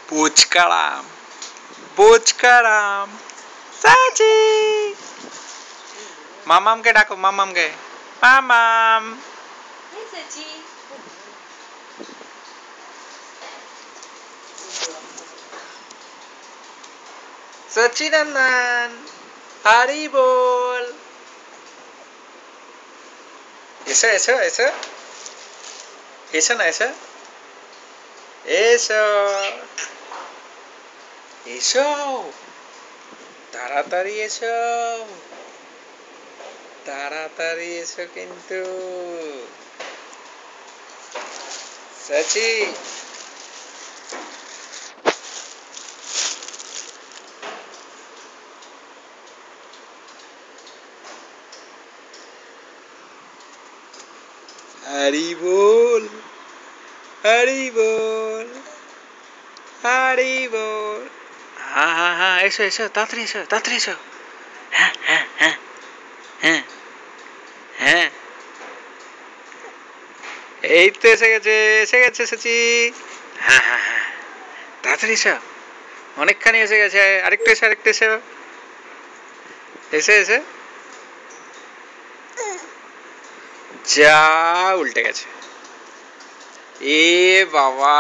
Puchkaram. Puchkaram. Sachi. Mamam ke ডাকো mamam ke. Mamam. Hey Sachi. Sachidandan. Hari bol. এসো এসো এসো এসো না এসো এসো এসো তাড়াতাড়ি এসো তাড়াতাড়ি এসো কিন্তু সাচি हरी बोल हरी बोल हरी बोल हाँ हाँ हाँ ऐसो ऐसो तातरी ऐसो हाँ हाँ हाँ हाँ हाँ এই তো এসে গেছে সচি হ্যাঁ হ্যাঁ হ্যাঁ তাড়াতাড়ি এসো অনেকখানি এসে গেছে আরেকটু এসো এসে যা উল্টে গেছে এ বাবা